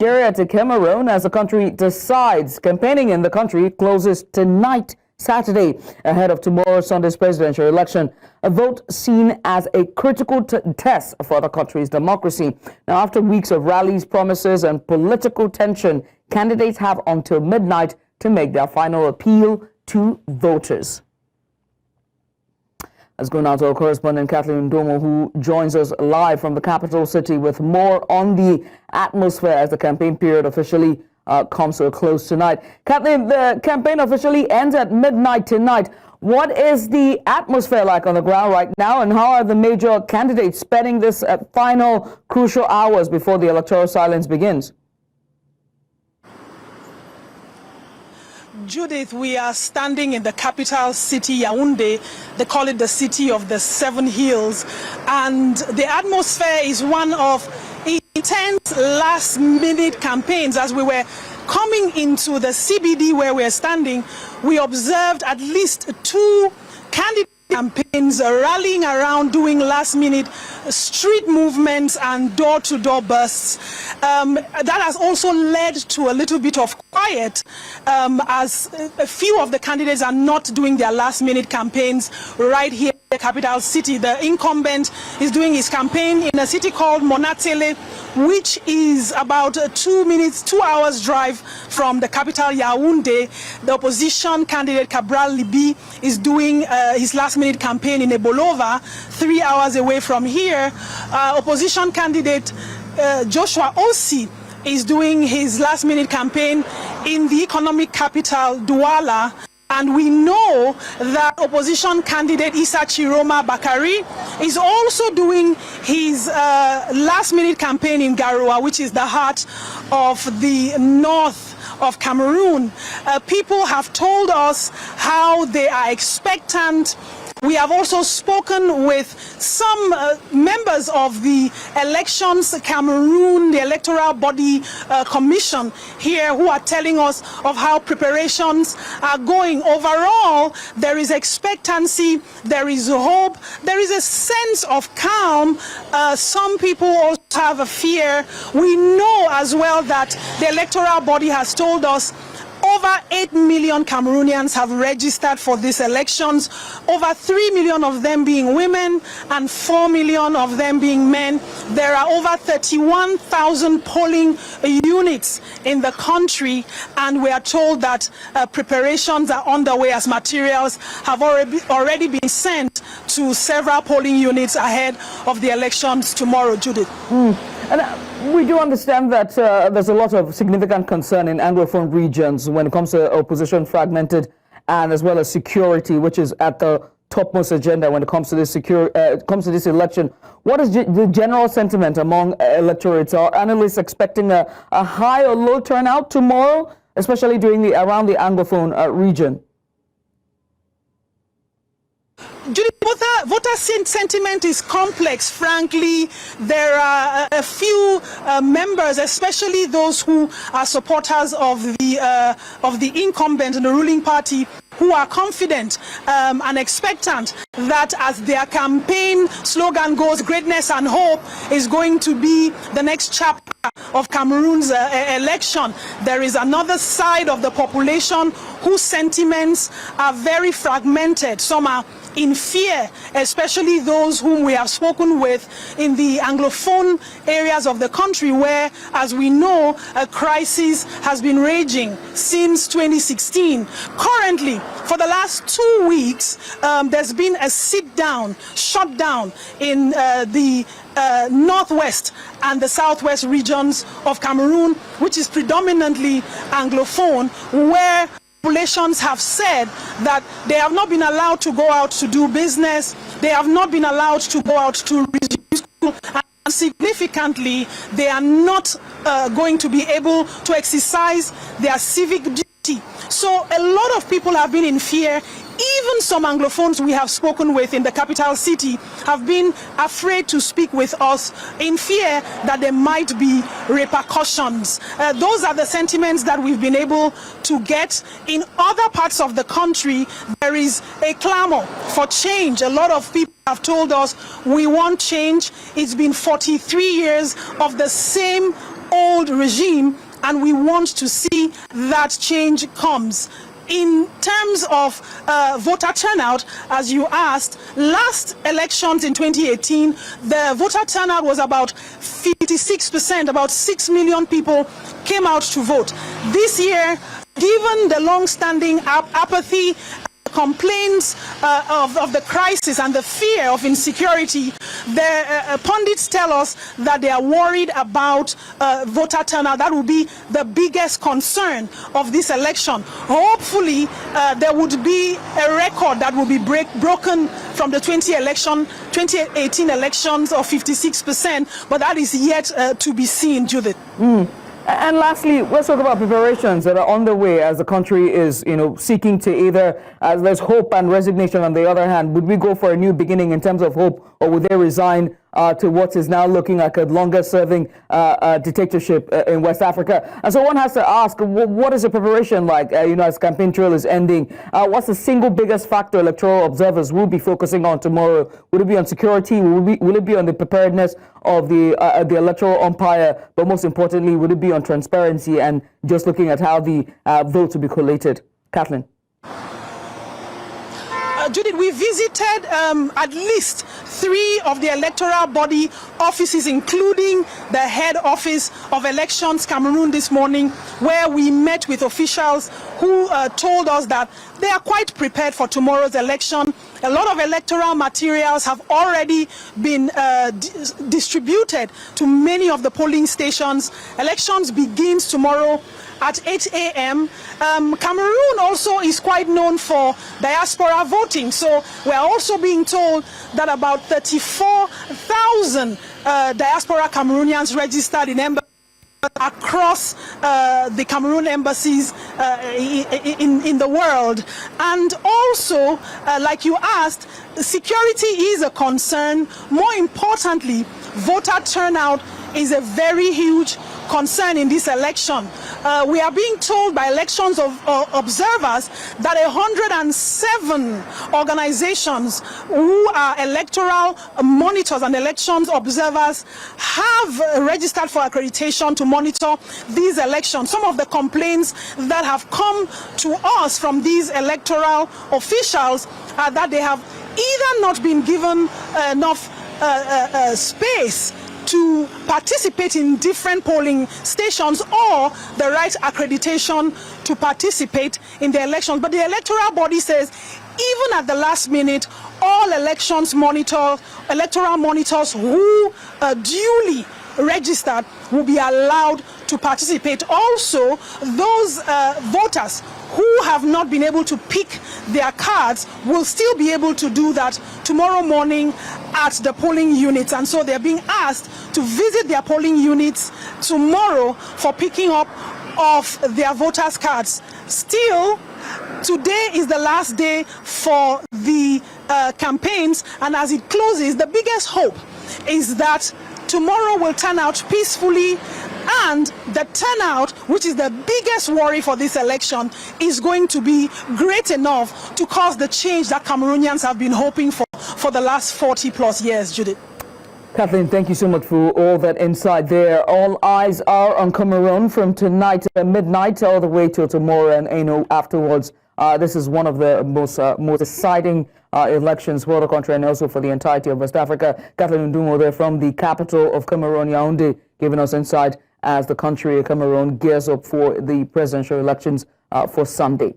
Nigeria to Cameroon as the country decides. Campaigning in the country closes tonight, Saturday, ahead of tomorrow Sunday's presidential election. A vote seen as a critical test for the country's democracy. Now, after weeks of rallies, promises, and political tension, candidates have until midnight to make their final appeal to voters. Let's go now to our correspondent Kathleen Ndongmo, who joins us live from the capital city with more on the atmosphere as the campaign period officially comes to a close tonight. Kathleen, the campaign officially ends at midnight tonight. What is the atmosphere like on the ground right now, and how are the major candidates spending this final crucial hours before the electoral silence begins? Judith, we are standing in the capital city, Yaoundé. They call it the city of the seven hills. And the atmosphere is one of intense last-minute campaigns. As we were coming into the CBD where we're standing, we observed at least two candidate campaigns rallying around, doing last-minute street movements and door-to-door bursts. That has also led to a little bit of quiet, as a few of the candidates are not doing their last-minute campaigns right here in the capital city. The incumbent is doing his campaign in a city called Monatele, which is about 2 hours drive from the capital Yaoundé. The opposition candidate Cabral Libi is doing his last-minute campaign in Ebolova, 3 hours away from here. Opposition candidate Joshua Osi is doing his last-minute campaign in the economic capital Douala. And we know that opposition candidate Issa Chiroma Bakari is also doing his last-minute campaign in Garoua, which is the heart of the north of Cameroon. People have told us how they are expectant. We have also spoken with some members of the elections Cameroon, the electoral body commission here, who are telling us of how preparations are going. Overall, there is expectancy, there is hope, there is a sense of calm. Some people also have a fear. We know as well that the electoral body has told us over 8 million Cameroonians have registered for these elections, over 3 million of them being women and 4 million of them being men. There are over 31,000 polling units in the country, and we are told that preparations are underway as materials have already been sent to several polling units ahead of the elections tomorrow, Judith. And we do understand that there's a lot of significant concern in Anglophone regions when it comes to opposition fragmented, and as well as security, which is at the topmost agenda when it comes to this election. What is the general sentiment among electorates? Are analysts expecting a high or low turnout tomorrow, especially around the Anglophone region? Voter sentiment is complex, frankly. There are a few members, especially those who are supporters of the incumbent and the ruling party, who are confident and expectant that as their campaign slogan goes, greatness and hope is going to be the next chapter of Cameroon's election. There is another side of the population whose sentiments are very fragmented. Some are in fear, especially those whom we have spoken with in the Anglophone areas of the country, where, as we know, a crisis has been raging since 2016. Currently, for the last 2 weeks, there's been a shutdown in the northwest and the southwest regions of Cameroon, which is predominantly Anglophone, where populations have said that they have not been allowed to go out to do business, they have not been allowed to go out to resume school, and significantly, they are not going to be able to exercise their civic duty. So a lot of people have been in fear. Even some Anglophones we have spoken with in the capital city have been afraid to speak with us in fear that there might be repercussions. Those are the sentiments that we've been able to get. In other parts of the country, there is a clamor for change. A lot of people have told us we want change. It's been 43 years of the same old regime, and we want to see that change comes. In terms of voter turnout, as you asked, last elections in 2018, the voter turnout was about 56%, about 6 million people came out to vote. This year, given the long-standing apathy, complaints of the crisis and the fear of insecurity, the pundits tell us that they are worried about voter turnout. That will be the biggest concern of this election. Hopefully, there would be a record that will be broken from the 2018 elections of 56%, but that is yet to be seen, Judith. And lastly, let's talk about preparations that are on the way as the country is, seeking to either, as there's hope and resignation on the other hand, would we go for a new beginning in terms of hope, or would they resign to what is now looking like a longer-serving dictatorship in West Africa? And so one has to ask, what is the preparation like, as campaign trail is ending? What's the single biggest factor electoral observers will be focusing on tomorrow? Would it be on security? Will it be on the preparedness of the electoral umpire? But most importantly, would it be on transparency and just looking at how the votes will be collated? Kathleen. Judith, we visited at least 3 of the electoral body offices, including the head office of Elections Cameroon this morning, where we met with officials who told us that they are quite prepared for tomorrow's election. A lot of electoral materials have already been distributed to many of the polling stations. Elections begins tomorrow at 8 a.m. Cameroon also is quite known for diaspora voting, so we're also being told that about 34,000 diaspora Cameroonians registered in embassies across the Cameroon embassies in the world. And also, like you asked, security is a concern. More importantly, voter turnout is a very huge concern in this election. We are being told by elections observers that 107 organizations who are electoral monitors and elections observers have registered for accreditation to monitor these elections. Some of the complaints that have come to us from these electoral officials are that they have either not been given enough space to participate in different polling stations or the right accreditation to participate in the elections. But the electoral body says even at the last minute, all electoral monitors who duly registered will be allowed to participate. Also, those voters who have not been able to pick their cards will still be able to do that tomorrow morning at the polling units. And so they're being asked to visit their polling units tomorrow for picking up of their voters' cards. Still, today is the last day for the campaigns, and as it closes, the biggest hope is that tomorrow will turn out peacefully, and the turnout, which is the biggest worry for this election, is going to be great enough to cause the change that Cameroonians have been hoping for the last 40 plus years, Judith. Kathleen, thank you so much for all that insight there. All eyes are on Cameroon from tonight at midnight all the way till tomorrow, and afterwards. This is one of the most exciting elections for the country and also for the entirety of West Africa. Kathleen Ndongmo there from the capital of Cameroon, Yaoundé, giving us insight as the country of Cameroon gears up for the presidential elections for Sunday.